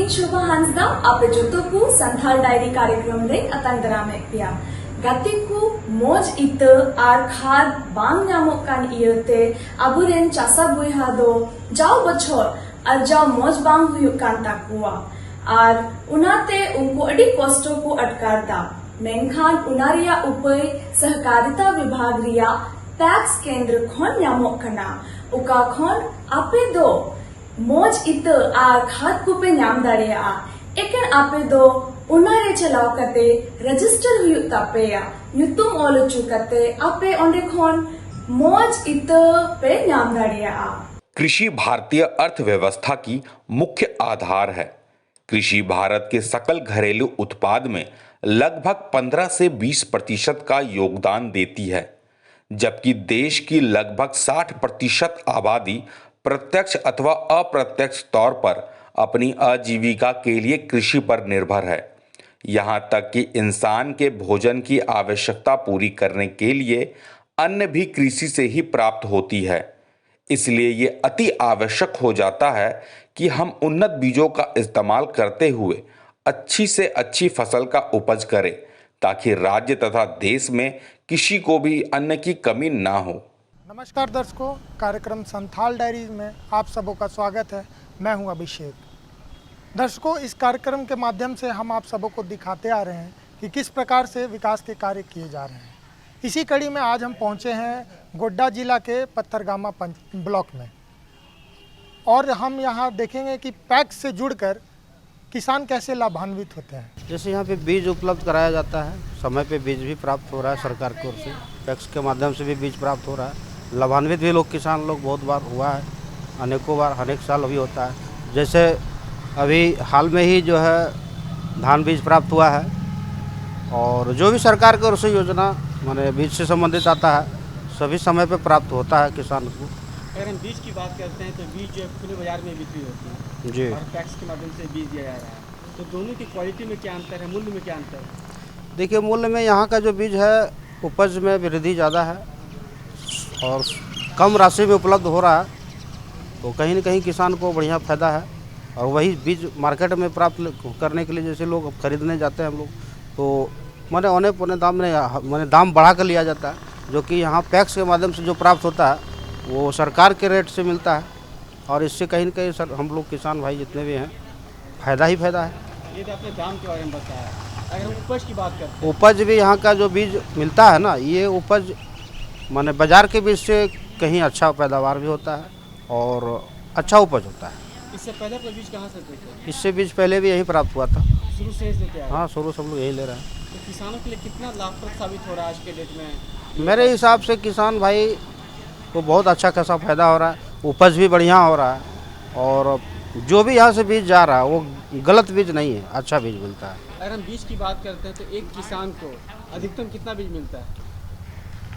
ᱤᱧ ᱥᱳᱵᱷᱟ ᱦᱟᱸᱥᱫᱟ ᱟᱯᱮ ᱡᱚᱛᱚ ᱠᱚ ᱥᱟᱱᱛᱟᱲ ᱰᱟᱭᱨᱤ ᱠᱟᱨᱭᱚᱠᱨᱚᱢ ᱨᱮ ᱟᱛᱟᱝ ᱫᱟᱨᱟᱢᱮᱫ ᱯᱮᱭᱟ। ᱜᱟᱛᱮ ᱠᱚ ᱢᱚᱡᱽ ᱤᱛᱟᱹ ᱟᱨ ᱠᱷᱟᱫ ᱵᱟᱝ ᱧᱟᱢᱚᱜ ᱠᱟᱱ ᱤᱭᱟᱹᱛᱮ ᱟᱵᱚᱨᱮᱱ ᱪᱟᱥᱟ ᱵᱚᱭᱦᱟ ᱫᱚ ᱡᱟᱣ ᱵᱚᱪᱷᱚᱨ ᱟᱨᱡᱟᱣ ᱢᱚᱡᱽ ᱵᱟᱝ ᱦᱩᱭᱩᱜ ᱠᱟᱱ ᱛᱟᱠᱚᱣᱟ ᱟᱨ ᱚᱱᱟᱛᱮ ᱩᱱᱠᱩ ᱟᱹᱰᱤ ᱠᱚᱥᱴᱚ ᱠᱚ ᱟᱴᱠᱟᱨᱫᱟ। ᱢᱮᱱᱠᱷᱟन ᱚᱱᱟ ᱨᱮᱭᱟᱜ ᱩᱯᱟᱹᱭ ᱥᱚᱦᱚᱠᱟᱨᱤता विभाग ᱨᱮᱭᱟᱜ पैक्स केंद्र खन ᱧᱟᱢᱚᱜ ᱠᱟᱱᱟ। ᱚᱠᱟ ᱠᱷᱚᱱ ᱟᱯᱮ ᱫᱚ मौज इत और खाद को पे नाम दाड़िया एकेन आपे दो उनारे चलाव कते रजिस्टर हुई तापेया युतुम ओलचु कते आपे ओंडे खोन मौज इत पे नाम दाड़िया। कृषि भारतीय अर्थव्यवस्था की मुख्य आधार है। कृषि भारत के सकल घरेलू उत्पाद में लगभग 15 से 20% का योगदान देती है, जबकि देश की लगभग 60% आबादी प्रत्यक्ष अथवा अप्रत्यक्ष तौर पर अपनी आजीविका के लिए कृषि पर निर्भर है। यहाँ तक कि इंसान के भोजन की आवश्यकता पूरी करने के लिए अन्न भी कृषि से ही प्राप्त होती है। इसलिए ये अति आवश्यक हो जाता है कि हम उन्नत बीजों का इस्तेमाल करते हुए अच्छी से अच्छी फसल का उपज करें, ताकि राज्य तथा देश में किसी को भी अन्न की कमी ना हो। नमस्कार दर्शकों, कार्यक्रम संथाल डायरी में आप सबों का स्वागत है। मैं हूं अभिषेक। दर्शकों, इस कार्यक्रम के माध्यम से हम आप सबों को दिखाते आ रहे हैं कि किस प्रकार से विकास के कार्य किए जा रहे हैं। इसी कड़ी में आज हम पहुंचे हैं गोड्डा जिला के पत्थरगामा ब्लॉक में, और हम यहां देखेंगे कि पैक्स से जुड़कर किसान कैसे लाभान्वित होते हैं। जैसे यहाँ पे बीज उपलब्ध कराया जाता है, समय पे बीज भी प्राप्त हो रहा है सरकार की ओर से, पैक्स के माध्यम से भी बीज प्राप्त हो रहा है। लाभान्वित भी लोग किसान लोग बहुत बार हुआ है, अनेकों बार अनेक साल अभी होता है। जैसे अभी हाल में ही जो है धान बीज प्राप्त हुआ है, और जो भी सरकार की ओर से योजना माने बीज से संबंधित आता है सभी समय पे प्राप्त होता है किसान को। अगर हम बीज की बात करते हैं तो बीज जो है खुले बाजार में बिक्री होती है जी, और पैक्स के माध्यम से बीज दिया जा रहा है, तो दोनों की क्वालिटी में क्या अंतर है, मूल्य में क्या अंतर है? देखिए, मूल्य में यहाँ का जो बीज है उपज में वृद्धि ज़्यादा है और कम राशि में उपलब्ध हो रहा है, तो कहीं न कहीं किसान को बढ़िया फ़ायदा है। और वही बीज मार्केट में प्राप्त करने के लिए जैसे लोग खरीदने जाते हैं हम लोग, तो माने औने पौने दाम में माने दाम बढ़ा कर लिया जाता है, जो कि यहाँ पैक्स के माध्यम से जो प्राप्त होता है वो सरकार के रेट से मिलता है, और इससे कहीं न कहीं सर हम लोग किसान भाई जितने भी हैं फ़ायदा ही फ़ायदा है। ये तो आपने दाम के बारे में बताया। अगर हम उपज की बात करते हैं, उपज भी यहाँ का जो बीज मिलता है ना, ये उपज माने बाज़ार के बीज से कहीं अच्छा पैदावार भी होता है और अच्छा उपज होता है। इससे पहले अपने बीज कहाँ से देते हैं? इससे बीज पहले भी यही प्राप्त हुआ था। शुरू से ही देते हैं? हाँ, शुरू सब लोग यही ले रहे हैं। तो किसानों के लिए कितना लाभप्रद साबित हो रहा है आज के डेट में? मेरे हिसाब से किसान भाई को बहुत अच्छा खासा फ़ायदा हो रहा है, उपज भी बढ़िया हो रहा है, और जो भी यहाँ से बीज जा रहा है वो गलत बीज नहीं है, अच्छा बीज मिलता है। अगर हम बीज की बात करते हैं तो एक किसान को अधिकतम कितना बीज मिलता है?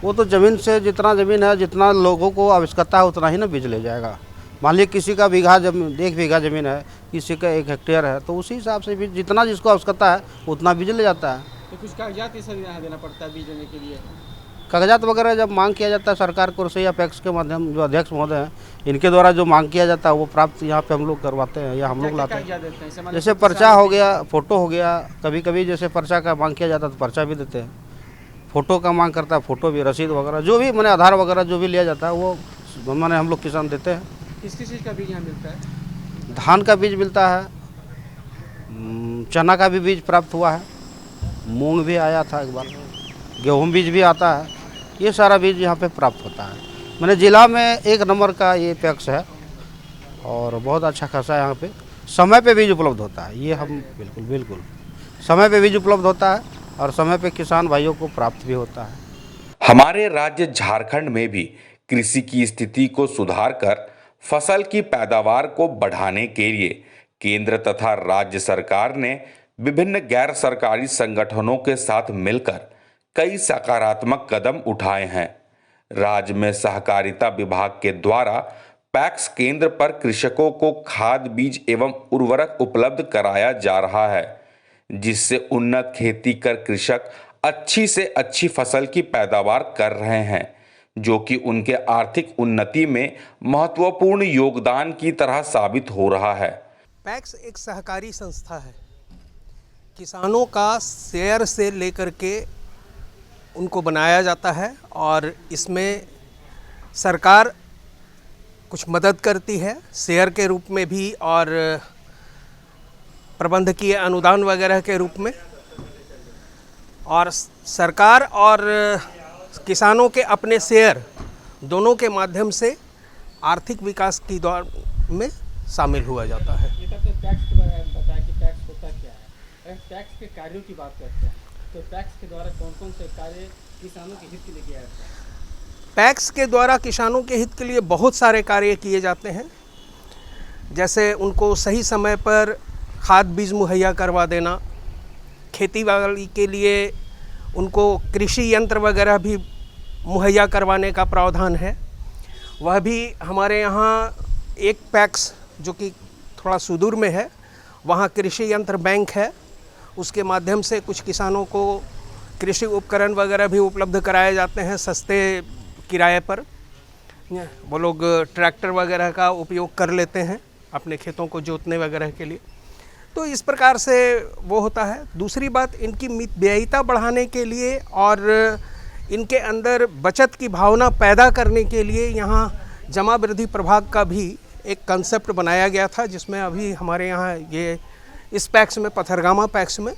वो तो ज़मीन से जितना ज़मीन है, जितना लोगों को आवश्यकता है उतना ही ना बीज ले जाएगा। मान लीजिए किसी का बीघा जमीन 1 बीघा ज़मीन है, किसी का 1 हेक्टेयर है, तो उसी हिसाब से बीज जितना जिसको आवश्यकता है उतना बीज ले जाता है। तो कुछ कागजात ये सब यहाँ देना पड़ता है बीज लेने के लिए? कागजात वगैरह जब मांग किया जाता है सरकार की ओर से या पैक्स के माध्यम जो अध्यक्ष महोदय हैं इनके द्वारा जो मांग किया जाता है वो प्राप्त यहाँ पे हम लोग करवाते हैं या हम लोग लाते हैं। कागजात देते हैं? इससे जैसे पर्चा हो गया, फ़ोटो हो गया, कभी कभी जैसे पर्चा का मांग किया जाता है तो पर्चा भी देते हैं, फ़ोटो का मांग करता है फ़ोटो भी, रसीद वगैरह जो भी मैंने आधार वगैरह जो भी लिया जाता है वो मैंने हम लोग किसान देते हैं। किस किस चीज़ का बीज यहाँ मिलता है? धान का बीज मिलता है, चना का भी बीज प्राप्त हुआ है, मूंग भी आया था एक बार, गेहूँ बीज भी आता है, ये सारा बीज यहाँ पे प्राप्त होता है। मैंने ज़िला में 1 नंबर का ये पैक्स है और बहुत अच्छा खासा यहाँ पे समय पे बीज उपलब्ध होता है। ये हम बिल्कुल समय पे बीज उपलब्ध होता है और समय पे किसान भाइयों को प्राप्त भी होता है। हमारे राज्य झारखंड में भी कृषि की स्थिति को सुधार कर फसल की पैदावार को बढ़ाने के लिए केंद्र तथा राज्य सरकार ने विभिन्न गैर सरकारी संगठनों के साथ मिलकर कई सकारात्मक कदम उठाए हैं। राज्य में सहकारिता विभाग के द्वारा पैक्स केंद्र पर कृषकों को खाद बीज एवं उर्वरक उपलब्ध कराया जा रहा है, जिससे उन्नत खेती कर कृषक अच्छी से अच्छी फसल की पैदावार कर रहे हैं, जो कि उनके आर्थिक उन्नति में महत्वपूर्ण योगदान की तरह साबित हो रहा है। पैक्स एक सहकारी संस्था है। किसानों का शेयर से लेकर के उनको बनाया जाता है और इसमें सरकार कुछ मदद करती है शेयर के रूप में भी और प्रबंधकीय अनुदान वगैरह के रूप में, और सरकार और किसानों के अपने शेयर दोनों के माध्यम से आर्थिक विकास की दौर में शामिल हुआ जाता है। ये तो टैक्स के बारे में बताया कि टैक्स होता क्या है। अगर टैक्स के कार्यों की बात करते हैं तो टैक्स के द्वारा कौन कौन से कार्य किसानों के हित के लिए किया जाता है? पैक्स के द्वारा किसानों के हित के लिए बहुत सारे कार्य किए जाते हैं, जैसे उनको सही समय पर खाद बीज मुहैया करवा देना, खेती बाड़ी के लिए उनको कृषि यंत्र वगैरह भी मुहैया करवाने का प्रावधान है। वह भी हमारे यहाँ एक पैक्स जो कि थोड़ा सुदूर में है, वहाँ कृषि यंत्र बैंक है, उसके माध्यम से कुछ किसानों को कृषि उपकरण वगैरह भी उपलब्ध कराए जाते हैं सस्ते किराए पर। वो लोग ट्रैक्टर वगैरह का उपयोग कर लेते हैं अपने खेतों को जोतने वगैरह के लिए। तो इस प्रकार से वो होता है। दूसरी बात, इनकी मितव्ययिता बढ़ाने के लिए और इनके अंदर बचत की भावना पैदा करने के लिए यहाँ जमा वृद्धि प्रभाग का भी एक कंसेप्ट बनाया गया था, जिसमें अभी हमारे यहाँ ये इस पैक्स में, पथरगामा पैक्स में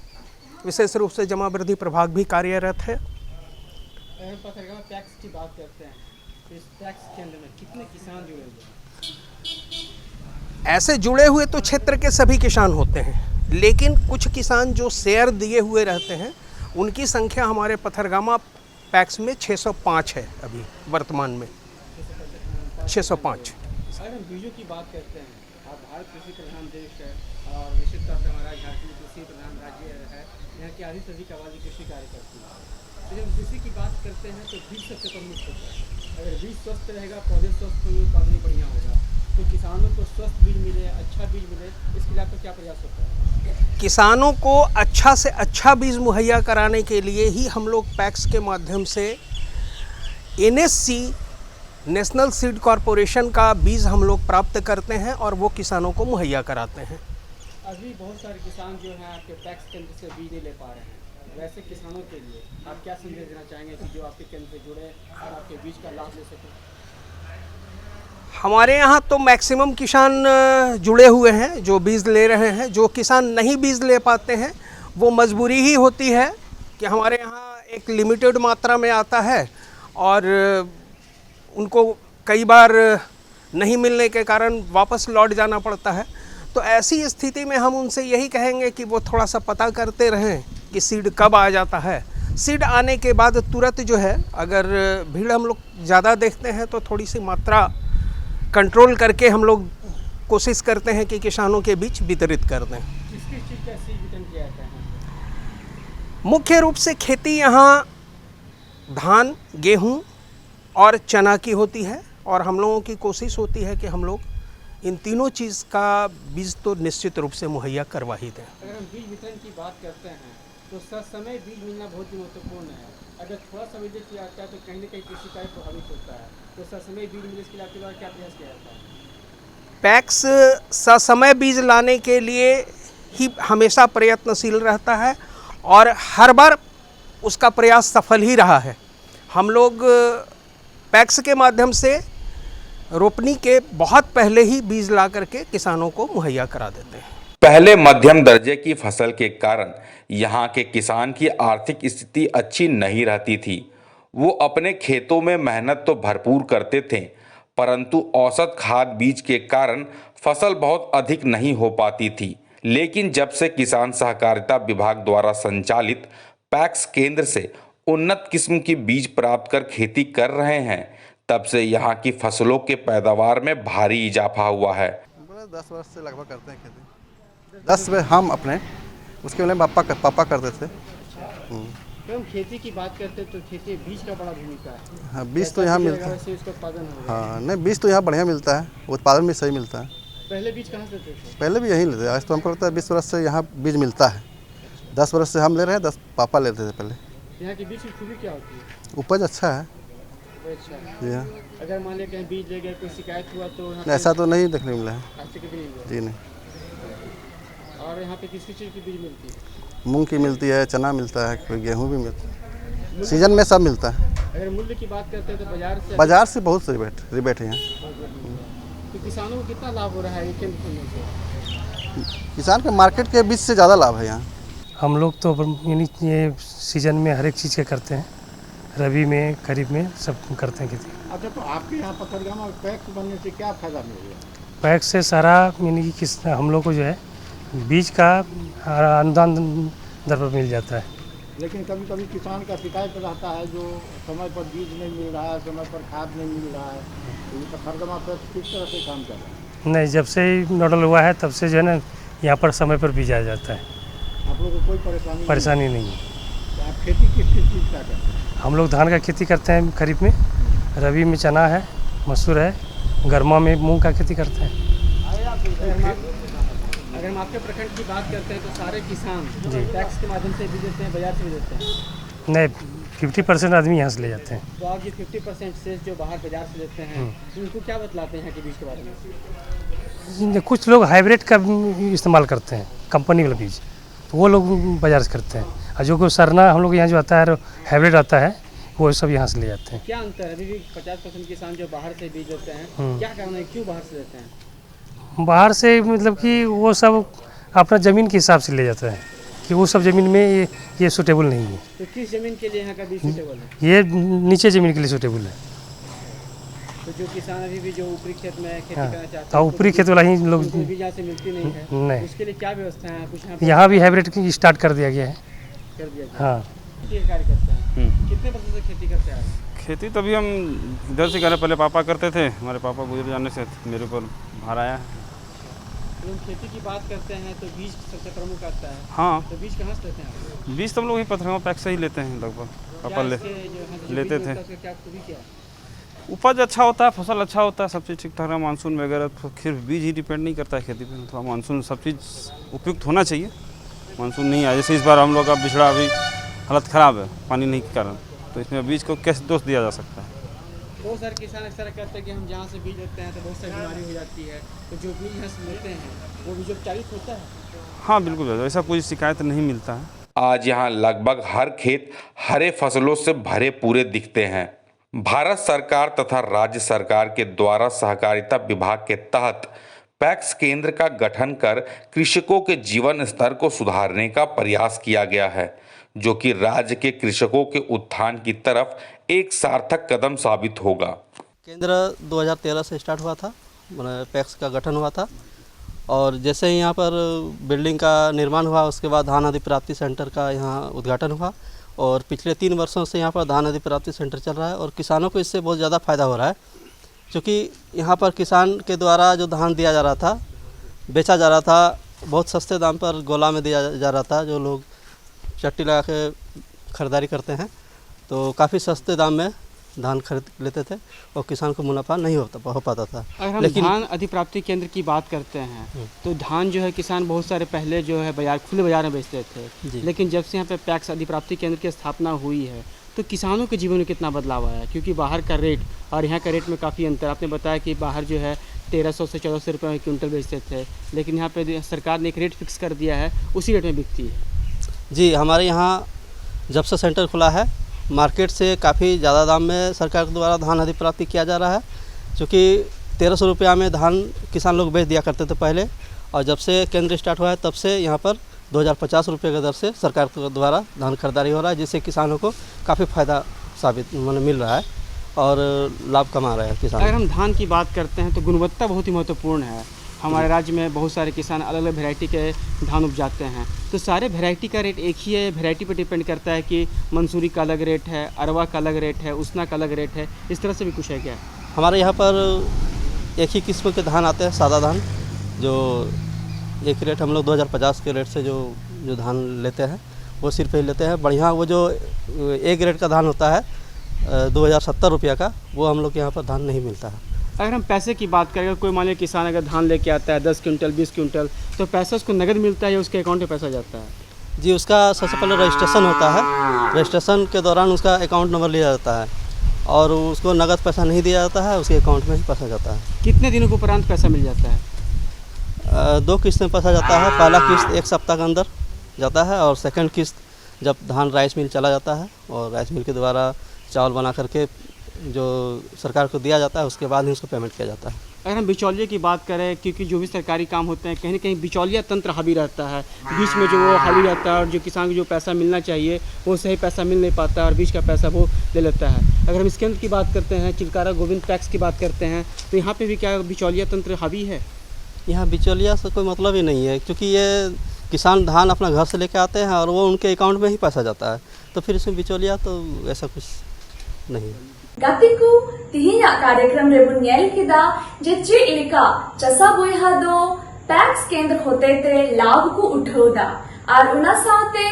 विशेष रूप से जमा वृद्धि प्रभाग भी कार्यरत है। अगर हम पथरगामा टैक्स की बात करते हैं तो इस टैक्स के अंदर में कितने किसान जुड़े हुए हैं? ऐसे जुड़े हुए तो क्षेत्र के सभी किसान होते हैं, लेकिन कुछ किसान जो शेयर दिए हुए रहते हैं उनकी संख्या हमारे पथरगामा पैक्स में 605 है अभी वर्तमान में, 605। अगर हम बीजों की बात करते हैं, आप भारत कृषि प्रधान देश है और निश्चित तौर पर हमारा झारखंड कृषि प्रधान राज्य है, यहाँ की आधी से अधिक आबादी कृषि कार्य करती है। तो जब कृषि की बात करते हैं तो बीज सबसे प्रमुख होता है। अगर बीज स्वस्थ रहेगा, पौधे स्वस्थ होंगे, उत्पादन बढ़िया होगा। तो किसानों को स्वस्थ बीज मिले, अच्छा बीज मिले, इसके लिए आपका क्या प्रयास होता है? किसानों को अच्छा से अच्छा बीज मुहैया कराने के लिए ही हम लोग पैक्स के माध्यम से NSC नेशनल सीड कॉरपोरेशन का बीज हम लोग प्राप्त करते हैं और वो किसानों को मुहैया कराते हैं। अभी बहुत सारे किसान जो हैं आपके टैक्स केंद्र से बीज नहीं ले पा रहे हैं। वैसे किसानों के लिए आप क्या संदेश देना चाहेंगे कि जो आपके केंद्र से जुड़े और आपके बीज का लाभ ले सकें? हमारे यहाँ तो मैक्सिमम किसान जुड़े हुए हैं जो बीज ले रहे हैं। जो किसान नहीं बीज ले पाते हैं वो मजबूरी ही होती है कि हमारे यहाँ एक लिमिटेड मात्रा में आता है और उनको कई बार नहीं मिलने के कारण वापस लौट जाना पड़ता है। तो ऐसी स्थिति में हम उनसे यही कहेंगे कि वो थोड़ा सा पता करते रहें कि सीड कब आ जाता है। सीड आने के बाद तुरंत जो है, अगर भीड़ हम लोग ज़्यादा देखते हैं तो थोड़ी सी मात्रा कंट्रोल करके हम लोग कोशिश करते हैं कि किसानों के बीच वितरित कर दें। किसकी चीज़ का सीड वितरण किया जाता है? मुख्य रूप से खेती यहाँ धान, गेहूँ और चना की होती है और हम लोगों की कोशिश होती है कि हम लोग इन तीनों चीज़ का बीज तो निश्चित रूप से मुहैया करवा ही दें। अगर हम बीज वितरण की बात करते हैं तो ससमय बीज मिलना बहुत ही महत्वपूर्ण है। अगर थोड़ा सा वितरित किया जाता है तो कहीं ना कहीं कृषि कार्य प्रभावित होता है। तो ससमय बीज मिले, इसके लिए आपके द्वारा क्या प्रयास किया जाता है? पैक्स ससमय बीज लाने के लिए ही हमेशा प्रयत्नशील रहता है और हर बार उसका प्रयास सफल ही रहा है। हम लोग पैक्स के माध्यम से रोपनी के बहुत पहले ही बीज ला करके किसानों को मुहैया करा देते हैं। पहले मध्यम दर्जे की फसल के कारण यहाँ के किसान की आर्थिक स्थिति अच्छी नहीं रहती थी। वो अपने खेतों में मेहनत तो भरपूर करते थे, परंतु औसत खाद बीज के कारण फसल बहुत अधिक नहीं हो पाती थी। लेकिन जब से किसान सहकारिता विभाग द्वारा संचालित पैक्स केंद्र से उन्नत किस्म की बीज प्राप्त कर खेती कर रहे हैं, तब से यहाँ की फसलों के पैदावार में भारी इजाफा हुआ है। 10 वर्ष से लगभग करते हैं खेती। 10 में हम अपने, उसके पहले पापा करते थे। जब हम खेती की बात करते हैं तो खेती बीज का बड़ा भूमिका है। हाँ, बीज तो यहाँ मिलता है। इसका उत्पादन होगा। हाँ, नहीं, बीज तो यहाँ बढ़िया मिलता है, उत्पादन भी सही मिलता है। पहले बीज कहाँ से लेते थे? पहले भी यहीं लेते, आज तो हमको लगता है 20 वर्ष से यहाँ बीज मिलता है। 10 वर्ष से हम ले रहे हैं, 10 पापा लेते थे पहले। यहाँ की बीज की खूबी क्या होती है? उपज अच्छा है। अच्छा, जी हाँ। अगर मान लिया कहीं बीज ले गए, कोई शिकायत हुआ तो ऐसा तो नहीं देखने को मिला है। आज तक कभी नहीं हुआ। जी नहीं। और यहाँ पे किस चीज़ की बीज मिलती है? मूंग की मिलती है, चना मिलता है, कोई गेहूँ भी मिलता है, सीजन में सब मिलता है। अगर मूल्य की बात करते हैं तो बाजार से बहुत रिबेट है यहाँ। तो किसानों को कितना लाभ हो रहा है ये केंद्र खुलने से? किसान के मार्केट के बीच से ज़्यादा लाभ है यहाँ। हम लोग तो यानी ये सीजन में हर एक चीज़ के करते हैं, रबी में, खरीफ में सब करते हैं खेती। अच्छा, तो आपके यहाँ पकड़गामा पैक्स बनने से क्या फ़ायदा मिल गया? पैक्स से सारा यानी कि हम लोग को जो है बीज का अनुदान दर पर मिल जाता है। लेकिन कभी कभी किसान का शिकायत रहता है जो समय पर बीज नहीं मिल रहा है, समय पर खाद नहीं मिल रहा है, तो ये पकड़गामा पैक्स किस तरह से काम कर रहा है? नहीं, जब से मॉडल हुआ है तब से जो है ना यहाँ पर समय पर बीज आ जाता है, आप लोगों को कोई परेशानी नहीं है। तो आप खेती किस चीज़ का करते हैं? हम लोग धान का खेती करते हैं खरीफ में, रबी में चना है, मसूर है, गर्मा में मूंग का खेती करते हैं। अगर हम आपके प्रखंड की बात करते हैं तो सारे किसान टैक्स के माध्यम से भी देते हैं, बाजार से भी देते हैं? नहीं, 50% आदमी यहाँ से ले जाते हैं। तो आप ये 50% से जो बाहर बाजार से लेते हैं उनको क्या बतलाते हैं कि बीज के बारे में? कुछ लोग हाइब्रिड का इस्तेमाल करते हैं, कंपनी वाला बीज, तो वो लोग बाजार से करते हैं। और जो कोई सरना हम लोग यहाँ जो आता है हाइब्रिड आता है, वो सब यहाँ से ले जाते हैं। क्या अंतर है? अभी भी 50% किसान जो बाहर से बीज लेते हैं, क्या कारण है, क्यों बाहर से लेते हैं? बाहर से मतलब कि वो सब अपना ज़मीन के हिसाब से ले जाता है कि वो सब ज़मीन में ये सूटेबल नहीं है। तो किस ज़मीन के लिए यहाँ का बीज सूटेबल है? ये नीचे ज़मीन के लिए सूटेबल है। तो जो किसान अभी भी जो ऊपरी खेत में खेती हाँ, करना चाहते तो ऊपरी खेत वाला ही लोग उनको बीज यहाँ से मिलती नहीं है, नहीं। उसके लिए क्या व्यवस्था है? कुछ यहाँ यहाँ भी हाइब्रिड की स्टार्ट कर दिया गया है। कर दिया जाए? हाँ, खेती कार्य करते हैं। कितने वर्षों से खेती करते आ रहे हैं? खेती तो अभी हम इधर से करे, पहले पापा करते थे, हमारे पापा गुजर जाने से मेरे ऊपर भार आया है। जब हम खेती की बात करते हैं तो बीज सबसे प्रमुख आता है। हाँ, तो बीज कहाँ से लेते हैं आप? बीज तो हम लोग ही पथरगामा पैक से ही लेते हैं लगभग। पापा क्या इसके जो यहाँ से जो लेते बीज थे। होता है, उसका क्या खूबी क्या है? उपज अच्छा होता है, फसल अच्छा होता है, सब चीज़ ठीक ठाक है। मानसून वगैरह तो सिर्फ बीज ही डिपेंड नहीं करता है खेती पे, थोड़ा मानसून सब चीज़ उपयुक्त होना चाहिए। मानसून नहीं आया, जैसे इस बार हम लोग का बिछड़ा अभी हालत ख़राब है पानी नहीं के कारण, तो इसमें बीज को कैसे दोष दिया जा सकता है? बहुत सारे किसान अक्सर कहते हैं कि हम जहाँ से बीज लेते हैं तो बहुत सारी बीमारी हो जाती है, तो जो बीज यहाँ से लेते हैं वो बीज उपचारित होता है? हाँ बिल्कुल, ऐसा कोई शिकायत नहीं मिलता है। आज यहाँ लगभग हर खेत हरे फसलों से भरे पूरे दिखते हैं। भारत सरकार तथा राज्य सरकार के द्वारा सहकारिता विभाग के तहत पैक्स केंद्र का गठन कर कृषकों के जीवन स्तर को सुधारने का प्रयास किया गया है, जो कि राज्य के कृषकों के उत्थान की तरफ एक सार्थक कदम साबित होगा। केंद्र 2013 से स्टार्ट हुआ था, मतलब पैक्स का गठन हुआ था, और जैसे ही यहाँ पर बिल्डिंग का निर्माण हुआ उसके बाद धान अधिप्राप्ति सेंटर का यहाँ उद्घाटन हुआ, और पिछले 3 वर्षों से यहाँ पर धान अधिप्राप्ति सेंटर चल रहा है और किसानों को इससे बहुत ज़्यादा फ़ायदा हो रहा है, क्योंकि यहाँ पर किसान के द्वारा जो धान दिया जा रहा था, बेचा जा रहा था, बहुत सस्ते दाम पर गोला में दिया जा रहा था। जो लोग चट्टी लगा के ख़रीदारी करते हैं तो काफ़ी सस्ते दाम में धान खरीद लेते थे और किसान को मुनाफा नहीं हो पाता था। अगर हम धान अधिप्राप्ति केंद्र की बात करते हैं तो धान जो है किसान बहुत सारे पहले जो है बाजार खुले बाजार में बेचते थे, लेकिन जब से यहाँ पे पैक्स अधिप्राप्ति केंद्र की स्थापना हुई है तो किसानों के जीवन में कितना बदलाव आया है? क्योंकि बाहर का रेट और यहाँ का रेट में काफ़ी अंतर। आपने बताया कि बाहर जो है 1300 से 1400 रुपये में क्विंटल बेचते थे, लेकिन यहाँ पे सरकार ने एक रेट फिक्स कर दिया है, उसी रेट में बिकती है। जी, हमारे यहाँ जब से सेंटर खुला है मार्केट से काफ़ी ज़्यादा दाम में सरकार के द्वारा धान अधिप्राप्ति किया जा रहा है, क्योंकि 1300 रुपया में धान किसान लोग बेच दिया करते थे पहले, और जब से केंद्र स्टार्ट हुआ है तब से यहाँ पर 2050 रुपये के दर से सरकार के द्वारा धान खरीदारी हो रहा है, जिससे किसानों को काफ़ी फ़ायदा साबित मिल रहा है और लाभ कमा रहे हैं किसान। अगर हम धान की बात करते हैं तो गुणवत्ता बहुत ही महत्वपूर्ण है। हमारे राज्य में बहुत सारे किसान अलग अलग वैरायटी के धान उपजाते हैं, तो सारे वैरायटी का रेट एक ही है? वैरायटी पर डिपेंड करता है कि मंसूरी का अलग रेट है, अरवा का अलग रेट है, उसना का अलग रेट है, इस तरह से भी कुछ है क्या? हमारे यहाँ पर एक ही किस्म के धान आते हैं, सादा धान, जो एक रेट हम लोग 2050 के रेट से जो धान लेते हैं वो सिर्फ ही लेते हैं। बढ़िया वो जो एक रेट का धान होता है 2070 रुपया का, वो हम लोग के यहाँ पर धान नहीं मिलता है। अगर हम पैसे की बात करें, कोई मान लीजिए किसान अगर धान लेके आता है 10 क्विंटल 20 क्विंटल, तो पैसा उसको नगद मिलता है या उसके अकाउंट में पैसा जाता है? जी, उसका सबसे पहले रजिस्ट्रेशन होता है, रजिस्ट्रेशन के दौरान उसका अकाउंट नंबर लिया जाता है और उसको नगद पैसा नहीं दिया जाता है, उसके अकाउंट में ही पैसा जाता है। कितने दिनों के उपरांत पैसा मिल जाता है? दो किस्त में पैसा जाता है। पहला किस्त 1 सप्ताह के अंदर जाता है और सेकंड किस्त जब धान राइस मिल चला जाता है और राइस मिल के द्वारा चावल बना करके जो सरकार को दिया जाता है, उसके बाद ही उसको पेमेंट किया जाता है। अगर हम बिचौलिए की बात करें, क्योंकि जो भी सरकारी काम होते हैं कहीं ना कहीं बिचौलिया तंत्र हावी रहता है, बीच में जो वो हावी रहता है और जो किसान को जो पैसा मिलना चाहिए वो सही पैसा मिल नहीं पाता है और बीच का पैसा वो ले लेता है। अगर हम इस केंद्र की बात करते हैं, चिलकारा गोविंद पैक्स की बात करते हैं, तो यहाँ पे भी क्या बिचौलिया तंत्र हावी है? यहाँ बिचौलिया से कोई मतलब ही नहीं है, क्योंकि ये किसान धान अपना घर से लेके आते हैं और वो उनके अकाउंट में ही पैसा जाता है, तो फिर इसमें बिचौलिया तो ऐसा कुछ नहीं है। Gatiku tihinya कार्यक्रम रेबुन nyel kida je chik lika chasa boyha do tax kendra hote te लाभ को उठाउदा और उना साथे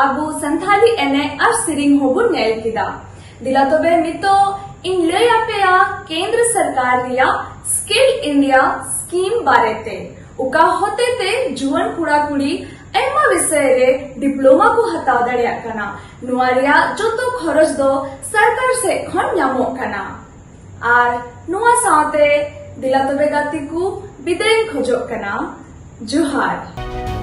abu संथाली एने ar siring hobun nyel kida दिला तो बे मितो इन लया पेया केंद्र सरकार रिया स्किल इंडिया स्कीम बारेते उका होते ते जुवन कुड़ा कुड़ी एमा विषय रे डिप्लोमा को हताव दाड़िया कना नुआरिया जो तो खरच दो सरकार से खन ᱧᱟᱢᱚᱜ कना आर नुआ साथे दिला तबे गाती को बिदाय खोजोग कना जुहार।